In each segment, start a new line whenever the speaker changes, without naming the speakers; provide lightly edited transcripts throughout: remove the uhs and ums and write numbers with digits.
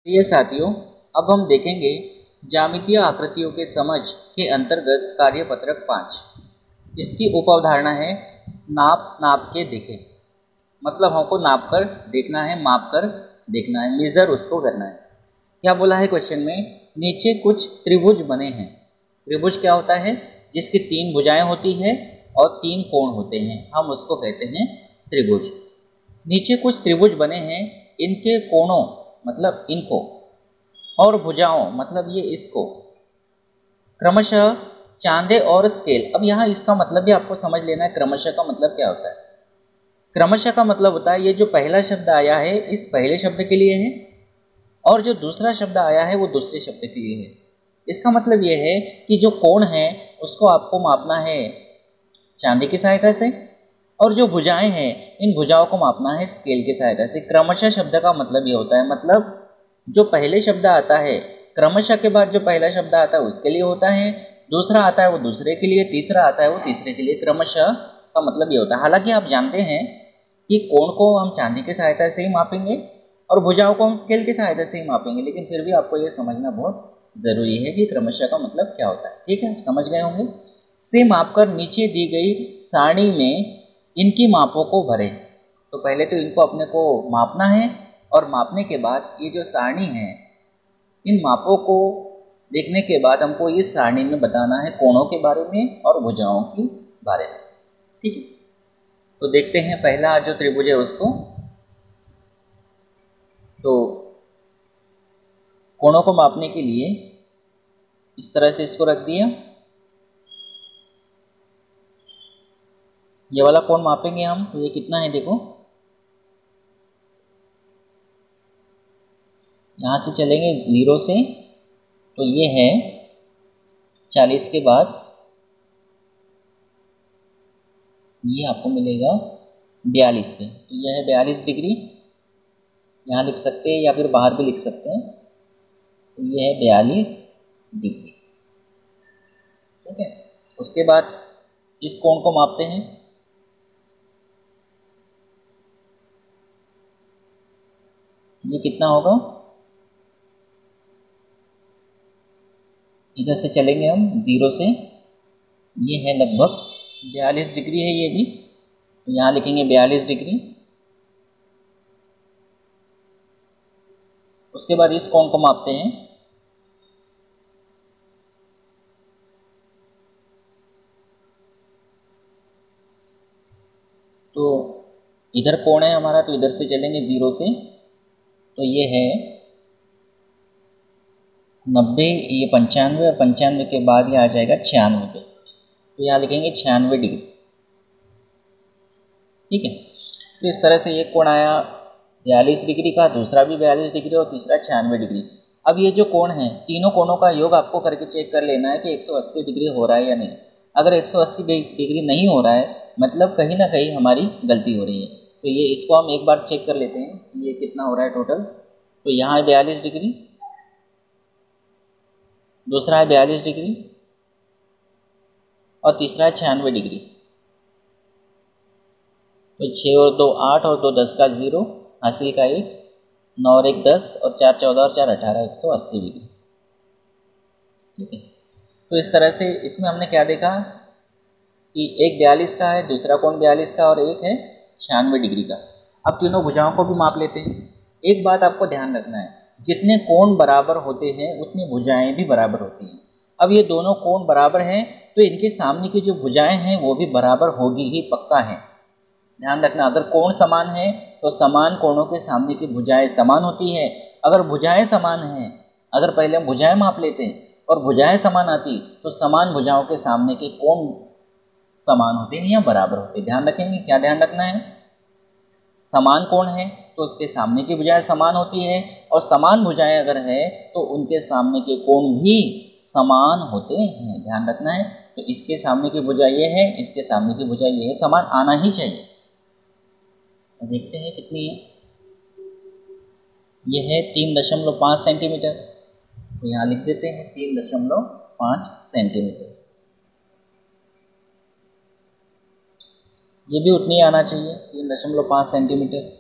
प्रिय साथियों, अब हम देखेंगे ज्यामितीय आकृतियों के समझ के अंतर्गत कार्यपत्रक 5। इसकी उपअवधारणा है नाप के देखें। मतलब हमको नाप कर देखना है, माप कर देखना है, मेजर उसको करना है। क्या बोला है क्वेश्चन में? नीचे कुछ त्रिभुज बने हैं। त्रिभुज क्या होता है? जिसकी 3 भुजाएं होती है और 3 कोण होते हैं, हम उसको कहते हैं त्रिभुज। नीचे कुछ त्रिभुज बने हैं, इनके कोणों मतलब इनको और भुजाओं मतलब ये इसको क्रमशः चांदे और स्केल। अब यहाँ इसका मतलब भी आपको समझ लेना है। क्रमशः का मतलब क्या होता है? क्रमशः का मतलब होता है ये जो पहला शब्द आया है इस पहले शब्द के लिए है और जो दूसरा शब्द आया है वो दूसरे शब्द के लिए है। इसका मतलब ये है कि जो कोण है उसको आपको मापना है चांदी की सहायता से और जो भुजाएं हैं इन भुजाओं को मापना है स्केल की सहायता से। क्रमशः शब्द का मतलब ये होता है, मतलब जो पहले शब्द आता है क्रमशः के बाद जो पहला शब्द आता है उसके लिए होता है, दूसरा आता है वो दूसरे के लिए, तीसरा आता है वो तीसरे के लिए। क्रमशः का मतलब ये होता है। हालांकि आप जानते हैं कि कोण को हम चांदी की सहायता से ही मापेंगे और भुजाओं को हम स्केल की सहायता से ही मापेंगे, लेकिन फिर भी आपको ये समझना बहुत ज़रूरी है कि क्रमशः का मतलब क्या होता है। ठीक है, समझ गए होंगे। से मापकर नीचे दी गई सारणी में इनकी मापों को भरें। तो पहले तो इनको अपने को मापना है और मापने के बाद ये जो सारणी है इन मापों को देखने के बाद हमको इस सारणी में बताना है कोणों के बारे में और भुजाओं के बारे में। ठीक है, तो देखते हैं पहला जो त्रिभुज है उसको। तो कोणों को मापने के लिए इस तरह से इसको रख दिया। ये वाला कोण मापेंगे हम, तो ये कितना है देखो, यहाँ से चलेंगे 0 से, तो ये है 40 के बाद ये आपको मिलेगा 42 पे, तो यह है 42 डिग्री। यहाँ लिख सकते हैं या फिर बाहर भी लिख सकते हैं, तो ये है 42 डिग्री। ठीक है, उसके बाद इस कोण को मापते हैं। ये कितना होगा? इधर से चलेंगे हम 0 से, ये है लगभग 42 डिग्री है ये भी, तो यहाँ लिखेंगे 42 डिग्री। उसके बाद इस कोण को मापते हैं। तो इधर कोण है हमारा, तो इधर से चलेंगे 0 से, तो ये है 90, ये 95 और 95 के बाद ये आ जाएगा 96 पे, तो यहाँ लिखेंगे 96 डिग्री। ठीक है, तो इस तरह से एक कोण आया 42 डिग्री का, दूसरा भी 42 डिग्री और तीसरा 96 डिग्री। अब ये जो कोण है तीनों कोणों का योग आपको करके चेक कर लेना है कि 180 डिग्री हो रहा है या नहीं। अगर 180 डिग्री नहीं हो रहा है मतलब कहीं ना कहीं हमारी गलती हो रही है। तो ये इसको हम एक बार चेक कर लेते हैं ये कितना हो रहा है टोटल। तो यहाँ है 42 डिग्री, दूसरा है 42 डिग्री और तीसरा है 96 डिग्री। तो 6 और 2 8 और 2 10 का 0, हासिल का 1, 9 और 1 10 और 4 14 और 4 18, 180 डिग्री। ठीक है, तो इस तरह से इसमें हमने क्या देखा कि एक 42 का है, दूसरा कोण 42 का और एक है 96 डिग्री का। अब तीनों भुजाओं को भी माप लेते हैं। एक बात आपको ध्यान रखना है, जितने कोण बराबर होते हैं उतनी भुजाएं भी बराबर होती हैं। अब ये दोनों कोण बराबर हैं तो इनके सामने की जो भुजाएं हैं वो भी बराबर होगी ही, पक्का है। ध्यान रखना, अगर कोण समान है तो समान कोणों के सामने की भुजाएं समान होती है। अगर भुजाएं समान हैं, अगर पहले हम भुजाएं माप लेते हैं और भुजाएं समान आती तो समान भुजाओं के सामने के कोण समान होते हैं या बराबर होते हैं। ध्यान रखेंगे, क्या ध्यान रखना है? समान कोण है तो उसके सामने की भुजाएं समान होती है और समान भुजाएं अगर है तो उनके सामने के कोण भी समान होते हैं। ध्यान रखना है। तो इसके सामने की भुजा ये है, इसके सामने की भुजा ये है, समान आना ही चाहिए। देखते हैं कितनी है। यह है 3.5 सेंटीमीटर, तो यहाँ लिख देते हैं 3.5 सेंटीमीटर। ये भी उतनी आना चाहिए, 3.5 सेंटीमीटर।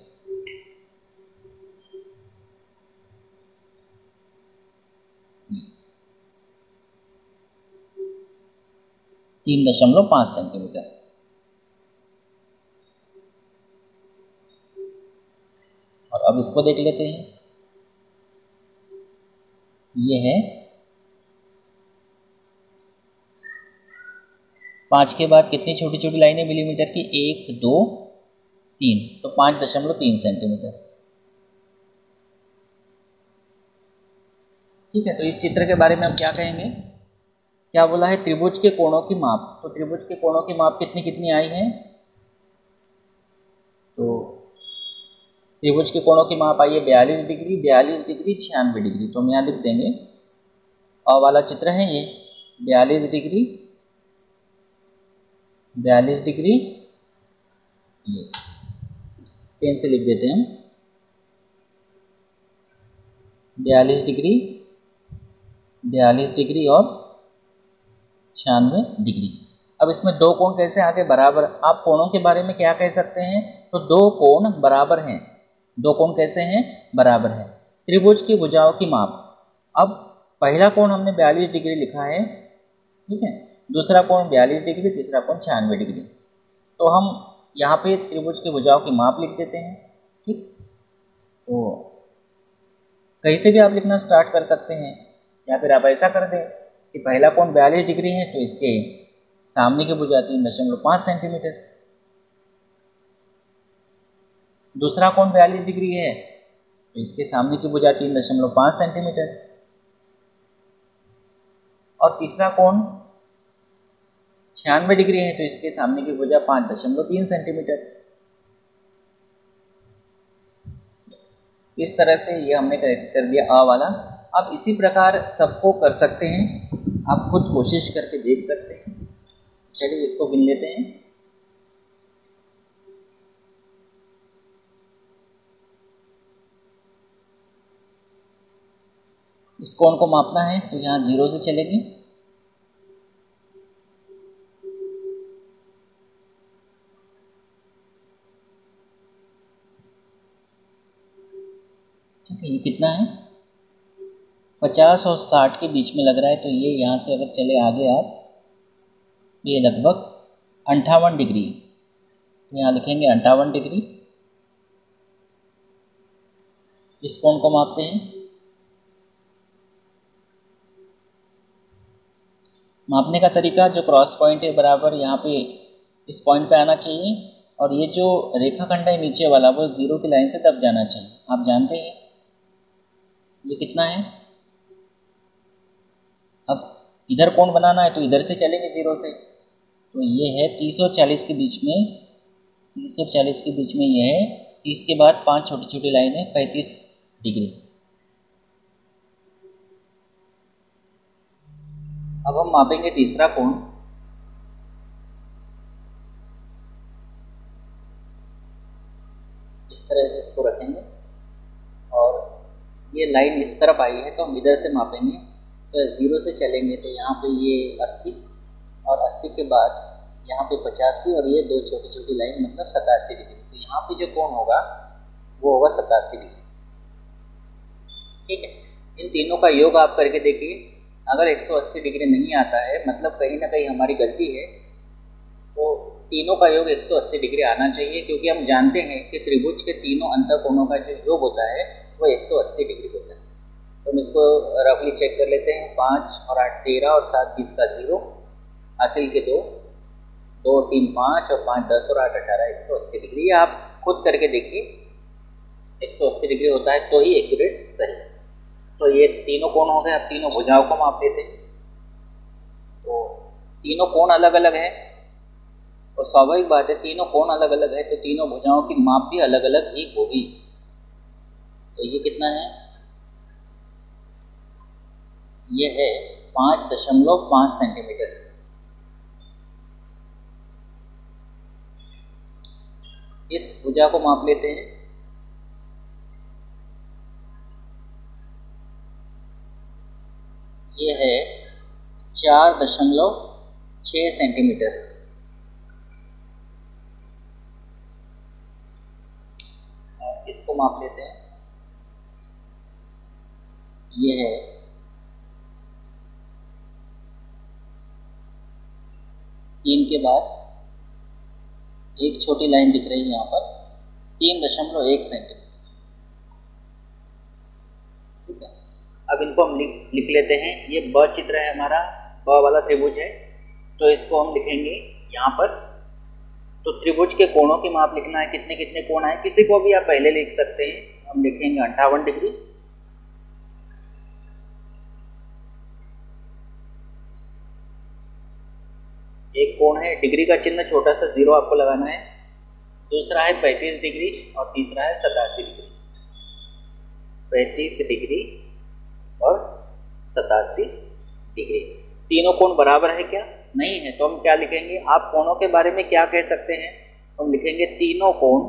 3.5 सेंटीमीटर। और अब इसको देख लेते हैं, ये है 5 के बाद कितनी छोटी छोटी लाइनें मिलीमीटर की, 1 2 3, तो 5.3 सेंटीमीटर। ठीक है, तो इस चित्र के बारे में हम क्या कहेंगे, क्या बोला है, त्रिभुज के कोणों की माप। तो त्रिभुज के कोणों की माप कितनी कितनी आई है, तो त्रिभुज के कोणों की माप आई है 42 डिग्री, 42 डिग्री, 96 डिग्री। तो हम यहाँ लिख देंगे, अ वाला चित्र है ये 42 डिग्री, 42 डिग्री, ये पेन से लिख देते हैं, 42 डिग्री, 42 डिग्री और 96 डिग्री। अब इसमें दो कोण कैसे आगे बराबर, आप कोणों के बारे में क्या कह सकते हैं, तो दो कोण बराबर हैं। दो कोण कैसे हैं, बराबर हैं। त्रिभुज की भुजाओं की माप, अब पहला कोण हमने 42 डिग्री लिखा है, ठीक है, दूसरा कोण 42 डिग्री, तीसरा कोण 96 डिग्री। तो हम यहाँ पे त्रिभुज की भुजाओं की माप लिख देते हैं। ठीक, तो कहीं से भी आप लिखना स्टार्ट कर सकते हैं, या फिर आप ऐसा कर दें कि पहला कोण 42 डिग्री है तो इसके सामने की भुजा 3.5 सेंटीमीटर, दूसरा कोण 42 डिग्री है तो इसके सामने की भुजा 3.5 सेंटीमीटर, और तीसरा कोण 96 डिग्री है तो इसके सामने की भुजा 5.3 सेंटीमीटर। इस तरह से ये हमने कर दिया अ वाला। अब इसी प्रकार सबको कर सकते हैं, आप खुद कोशिश करके देख सकते हैं। चलिए इसको गिन लेते हैं। इस कोण को मापना है तो यहाँ 0 से चलेगी, ठीक है, ये कितना है, 50 और 60 के बीच में लग रहा है, तो ये यहाँ से अगर चले आगे आप, ये लगभग 58 डिग्री, यहाँ लिखेंगे 58 डिग्री। इस कोण को मापते हैं, मापने का तरीका, जो क्रॉस पॉइंट है बराबर यहाँ पे इस पॉइंट पे आना चाहिए, और ये जो रेखाखंड है नीचे वाला वो 0 की लाइन से दब जाना चाहिए। आप जानते हैं ये कितना है। अब इधर कोण बनाना है तो इधर से चलेंगे 0 से, तो ये है 30 और 40 के बीच में, 30 और 40 के बीच में ये है, 30 के बाद 5 छोटी छोटी लाइन है, 35 डिग्री। अब हम मापेंगे तीसरा कोण, इस तरह से इसको रखेंगे, और ये लाइन इस तरफ आई है तो हम इधर से मापेंगे, तो 0 से चलेंगे तो यहाँ पे ये 80, और 80 के बाद यहाँ पे 85, और ये दो छोटी छोटी लाइन मतलब 87 डिग्री। तो यहाँ पे जो कोण होगा वो होगा 87 डिग्री। ठीक है, इन तीनों का योग आप करके देखिए, अगर 180 डिग्री नहीं आता है मतलब कहीं ना कहीं हमारी गलती है, तो तीनों का योग 180 डिग्री आना चाहिए, क्योंकि हम जानते हैं कि त्रिभुज के तीनों अंतःकोणों का जो योग होता है वो 180 डिग्री होता है। तो हम इसको रफली चेक कर लेते हैं, 5 और 8 13 और 7 20 का 0, हासिल के 2 2 और 3 5 और 5 10 और 8 18, 180 डिग्री। आप खुद करके देखिए, 180 डिग्री होता है तो ही एक्यूरेट सही। तो ये तीनों कोण हो गए। अब तीनों भुजाओं को माप लेते हैं। तो तीनों कोण अलग अलग है, और स्वाभाविक बात है तीनों कोण अलग अलग है तो तीनों भुजाओं की माप भी अलग अलग ही होगी। तो ये कितना है, ये है 5.5 सेंटीमीटर। इस भुजा को माप लेते हैं, ये है 4.6 सेंटीमीटर। इसको माप लेते हैं, ये है 3 के बाद एक छोटी लाइन दिख रही है यहाँ पर 3.1 सेंटीमीटर। ठीक है, अब इनको हम लिख लेते हैं। ये ब चित्र है हमारा, ब वाला त्रिभुज है, तो इसको हम लिखेंगे यहाँ पर। तो त्रिभुज के कोणों की माप लिखना है, कितने कितने कोण आए, किसी को भी आप पहले लिख सकते हैं। हम लिखेंगे 58 डिग्री। एक कोण है, डिग्री का चिन्ह छोटा सा 0 आपको लगाना है। दूसरा है 35 डिग्री और तीसरा है 87 डिग्री। 35 डिग्री और 87 डिग्री। तीनों कोण बराबर है क्या? नहीं है, तो हम क्या लिखेंगे? आप कोणों के बारे में क्या कह सकते हैं? हम लिखेंगे तीनों कोण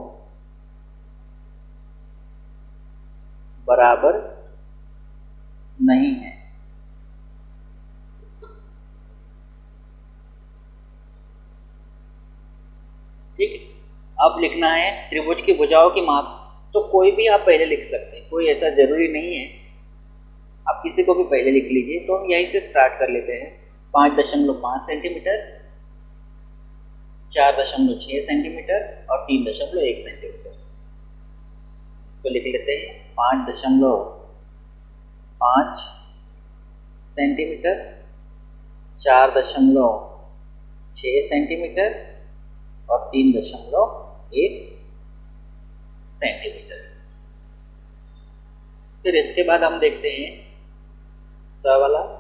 बराबर नहीं है। ठीक है, अब लिखना है त्रिभुज की भुजाओं की माप। तो कोई भी आप पहले लिख सकते हैं, कोई ऐसा जरूरी नहीं है, आप किसी को भी पहले लिख लीजिए। तो हम यहीं से स्टार्ट कर लेते हैं। 5.5 सेंटीमीटर, 4.6 सेंटीमीटर और 3.1 सेंटीमीटर। इसको लिख लेते हैं 5.5 सेंटीमीटर, 4.6 सेंटीमीटर और 3.1 सेंटीमीटर। फिर इसके बाद हम देखते हैं स वाला।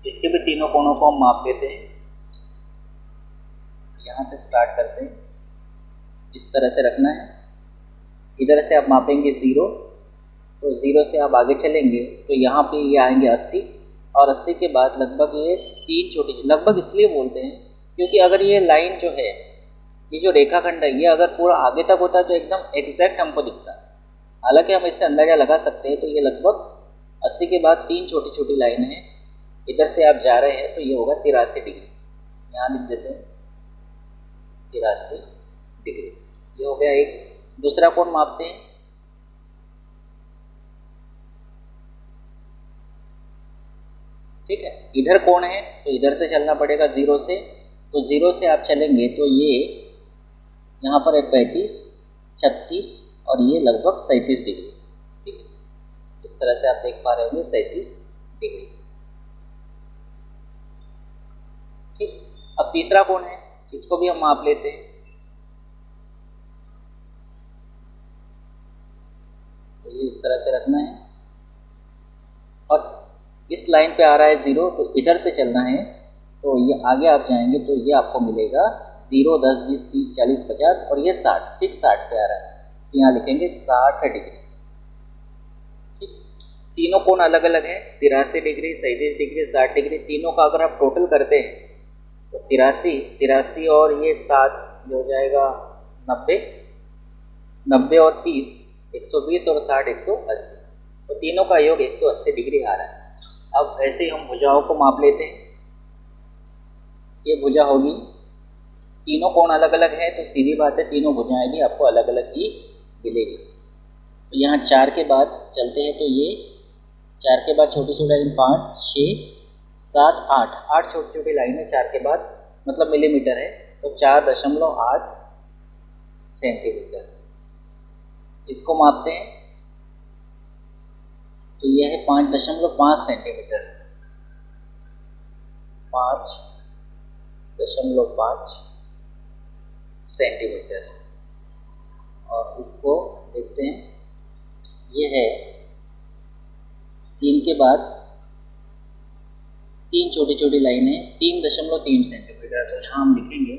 इसके भी तीनों कोणों को हम माप लेते हैं। यहाँ से स्टार्ट करते हैं, इस तरह से रखना है। इधर से आप मापेंगे 0, तो 0 से आप आगे चलेंगे तो यहाँ पे ये आएंगे 80 और 80 के बाद लगभग ये 3 छोटी, लगभग इसलिए बोलते हैं क्योंकि अगर ये लाइन जो है, ये जो रेखाखंड है, ये अगर पूरा आगे तक होता तो एकदम एग्जैक्ट हमको दिखता है। हालांकि हम इससे अंदाजा लगा सकते हैं। तो ये लगभग 80 के बाद 3 छोटी छोटी लाइन है। इधर से आप जा रहे हैं तो ये होगा 83 डिग्री। यहाँ लिख देते हैं 83 डिग्री। ये हो गया एक। दूसरा कोण मापते हैं। ठीक है, इधर कोण है तो इधर से चलना पड़ेगा 0 से। तो 0 से आप चलेंगे तो ये यहाँ पर है 35, 36 और ये लगभग 37 डिग्री। ठीक है, इस तरह से आप देख पा रहे होंगे 37 डिग्री। ठीक, अब तीसरा कोण है, इसको भी हम माप लेते हैं। तो ये इस तरह से रखना है और इस लाइन पे आ रहा है 0, तो इधर से चलना है। तो ये आगे आप जाएंगे तो ये आपको मिलेगा 0, 10, 20, 30, 40, 50 और ये 60, ठीक 60 पे आ रहा है। तो यहाँ लिखेंगे 60 डिग्री। ठीक, तीनों कोण अलग अलग है, 83 डिग्री, 37 डिग्री, 60 डिग्री। तीनों का अगर आप टोटल करते हैं तो 83 और ये 7 ये हो जाएगा 90, 90 और 30 120 और 60 180। तो तीनों का योग 180 डिग्री आ रहा है। अब ऐसे ही हम भुजाओं को माप लेते हैं। ये भुजा होगी, तीनों कोण अलग अलग है तो सीधी बात है तीनों भुजाएं भी आपको अलग अलग ही मिलेगी। तो यहाँ 4 के बाद चलते हैं तो ये 4 के बाद छोटी छोटी लाइन 5, 6, 7, 8 छोटी छोटी लाइन है 4 के बाद, मतलब मिलीमीटर है। तो 4.8 सेंटीमीटर इसको मापते हैं। तो यह है 5.5 सेंटीमीटर, 5.5 सेंटीमीटर। और इसको देखते हैं, ये है 3 के बाद 3 छोटी छोटी लाइनें 3.3 सेंटीमीटर। तो यहाँ हम लिखेंगे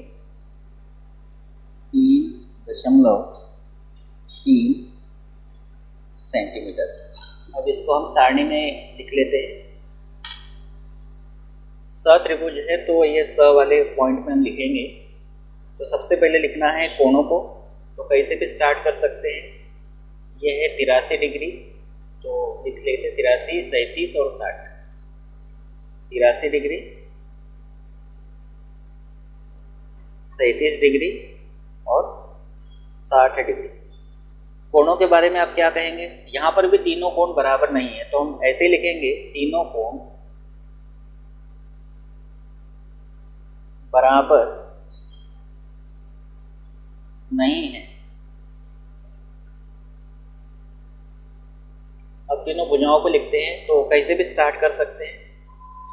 3.3 सेंटीमीटर। अब इसको हम सारणी में लिख लेते हैं। स त्रिभुज है तो ये स वाले पॉइंट में हम लिखेंगे। तो सबसे पहले लिखना है कोणों को, तो कैसे भी स्टार्ट कर सकते हैं। ये है 83 डिग्री, तो लिख लेते 83, 37 और 60। 83 डिग्री, 37 डिग्री और 60 डिग्री। कोणों के बारे में आप क्या कहेंगे? यहाँ पर भी तीनों कोण बराबर नहीं है, तो हम ऐसे लिखेंगे तीनों कोण बराबर नहीं है। अब तीनों भुजाओं को लिखते हैं तो कैसे भी स्टार्ट कर सकते हैं।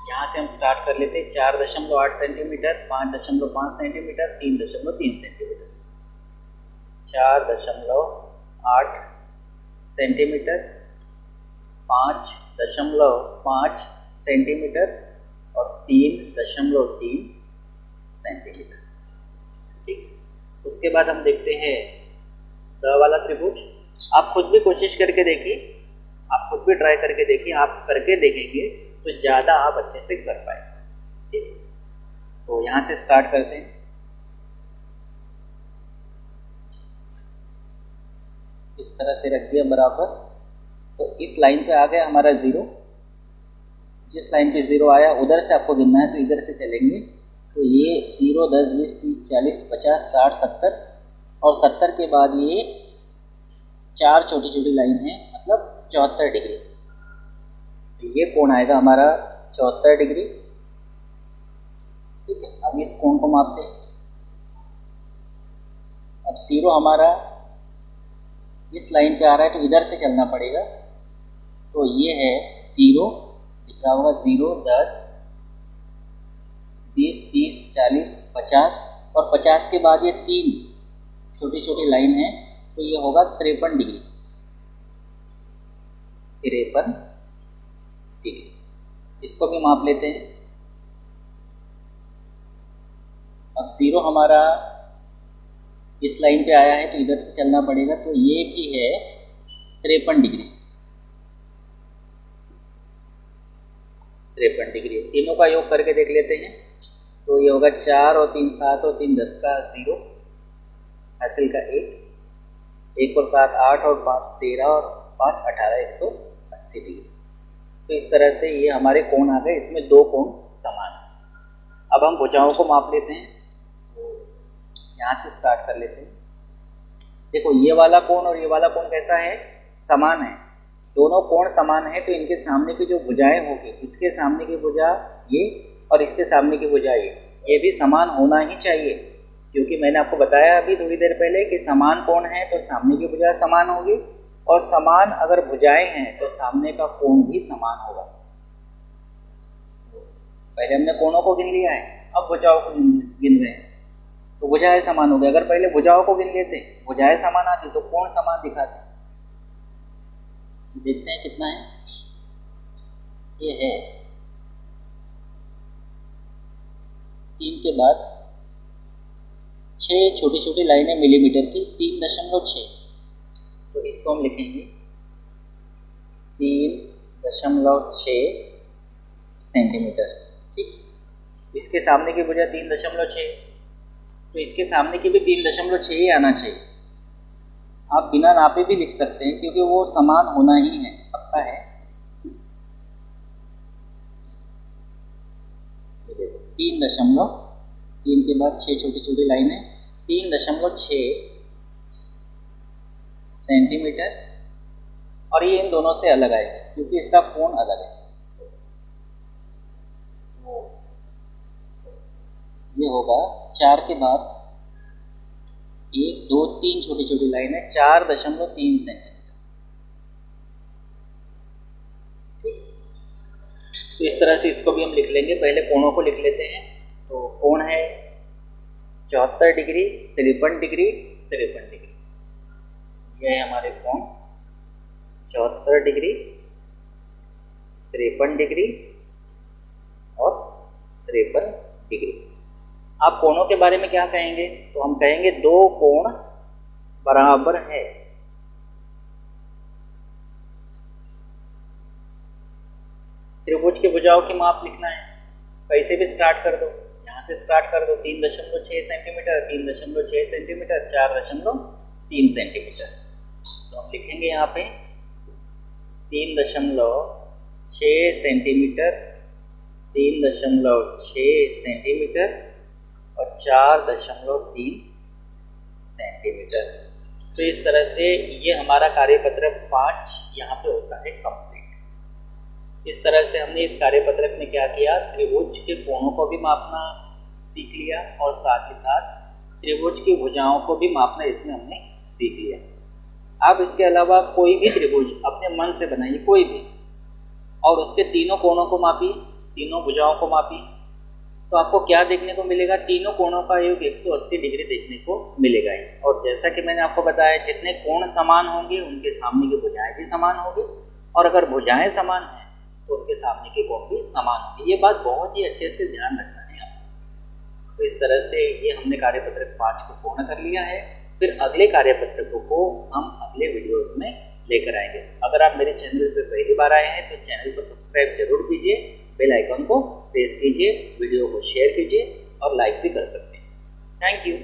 यहाँ से हम स्टार्ट कर लेते हैं 4.8 centimetre, 5.5 centimetre, 3.3 centimetre. 4.8 centimetre, 5.5 centimetre और 3.3 सेंटीमीटर। ठीक, उसके बाद हम देखते हैं द वाला त्रिभुज। आप खुद भी कोशिश करके देखिए, आप खुद भी ट्राई करके देखिए, आप करके देखेंगे तो ज़्यादा आप अच्छे से कर पाएंगे। ठीक, तो यहाँ से स्टार्ट करते हैं। इस तरह से रख दिया बराबर, तो इस लाइन पे आ गया हमारा 0। जिस लाइन पे 0 आया उधर से आपको गिनना है, तो इधर से चलेंगे। तो ये 0, 10, 20, 30, 40, 50, 60, 70 और 70 के बाद ये 4 छोटी छोटी लाइन है, मतलब 74 डिग्री। तो ये कोण आएगा हमारा 74 डिग्री। ठीक है, अब इस कोण को मापते हैं। अब 0 हमारा इस लाइन पे आ रहा है, तो इधर से चलना पड़ेगा। तो ये है 0, दिख रहा होगा 0, 10, 20, 30, 40, 50 और 50 के बाद ये 3 छोटी छोटी लाइन है, तो ये होगा 53 डिग्री। 53 डिग्री, इसको भी माप लेते हैं। अब 0 हमारा इस लाइन पे आया है, तो इधर से चलना पड़ेगा। तो ये भी है 53 डिग्री। 53 डिग्री, तीनों का योग करके देख लेते हैं। तो ये होगा 4 और 3 7 और 3 10 का 0, हासिल का 1 और 7 8 और 5 13 और 5 18, 180 डिग्री। तो इस तरह से ये हमारे कोण आ गए। इसमें 2 कोण समान है। अब हम भुजाओं को माप लेते हैं। यहाँ से स्टार्ट कर लेते हैं। देखो, ये वाला कोण और ये वाला कोण कैसा है, समान है। दोनों कोण समान है, तो इनके सामने की जो भुजाएं होगी, इसके सामने की भुजा ये और इसके सामने की भुजा ये भी समान होना ही चाहिए। क्योंकि मैंने आपको बताया अभी थोड़ी देर पहले कि समान कोण है तो सामने की भुजा समान होगी, और समान अगर भुजाएं हैं तो सामने का कोण भी समान होगा। पहले हमने कोणों को गिन लिया है, अब भुजाओं को गिन रहे हैं। तो भुजाएं समान हो गए। अगर पहले भुजाओं को गिन लेते, भुजाएं समान आती तो कोण समान दिखाते। देखते हैं कितना है। ये है 3 के बाद 6 छोटी छोटी लाइनें मिलीमीटर की, 3.6। तो इसको हम लिखेंगे 3.6 सेंटीमीटर। ठीक, इसके सामने की भुजा 3.6, तो इसके सामने की भी 3.6 ही आना चाहिए। आप बिना नापे भी लिख सकते हैं, क्योंकि वो समान होना ही है, पक्का है। ये देखो 3.3 के बाद 6 छोटी छोटी लाइनें, 3.6 सेंटीमीटर। और ये इन दोनों से अलग आएगा क्योंकि इसका कोण अलग है। ये होगा 4 के बाद 1 2 3 छोटी छोटी लाइन है, 4.3 सेंटीमीटर। तो इस तरह से इसको भी हम लिख लेंगे। पहले कोणों को लिख लेते हैं। तो कोण है 74 डिग्री, 53 डिग्री, 53 डिग्री। यह है हमारे कोण 74 डिग्री, 53 डिग्री और 53 डिग्री। आप कोणों के बारे में क्या कहेंगे? तो हम कहेंगे 2 कोण बराबर है। त्रिभुज की भुजाओं की माप लिखना है। कैसे भी स्टार्ट कर दो, यहाँ से स्टार्ट कर दो। 3.6 सेंटीमीटर, 3.6 सेंटीमीटर, 4.3 सेंटीमीटर। तो हम लिखेंगे यहाँ पे 3.6 सेंटीमीटर, 3.6 सेंटीमीटर और 4.3 सेंटीमीटर। तो इस तरह से ये हमारा कार्यपत्रक 5 यहाँ पे होता है कंप्लीट। इस तरह से हमने इस कार्यपत्रक में क्या किया, त्रिभुज के कोणों को भी मापना सीख लिया और साथ ही साथ त्रिभुज की भुजाओं को भी मापना इसमें हमने सीख लिया। आप इसके अलावा कोई भी त्रिभुज अपने मन से बनाइए, कोई भी, और उसके तीनों कोणों को मापिए, तीनों भुजाओं को मापिए, तो आपको क्या देखने को मिलेगा? तीनों कोणों का योग 180 डिग्री देखने को मिलेगा ही। और जैसा कि मैंने आपको बताया, जितने कोण समान होंगे उनके सामने की भुजाएं भी समान होंगी, और अगर भुजाएं समान हैं तो उनके सामने के कोण भी समान होंगे। ये बात बहुत ही अच्छे से ध्यान रखना है आपको। तो इस तरह से ये हमने कार्यपत्रक 5 को पूर्ण कर लिया है। फिर अगले कार्यपत्रकों को हम अगले वीडियोस में लेकर आएंगे। अगर आप मेरे चैनल पर पहली बार आए हैं तो चैनल को सब्सक्राइब जरूर कीजिए, बेल आइकन को प्रेस कीजिए, वीडियो को शेयर कीजिए और लाइक भी कर सकते हैं। Thank you.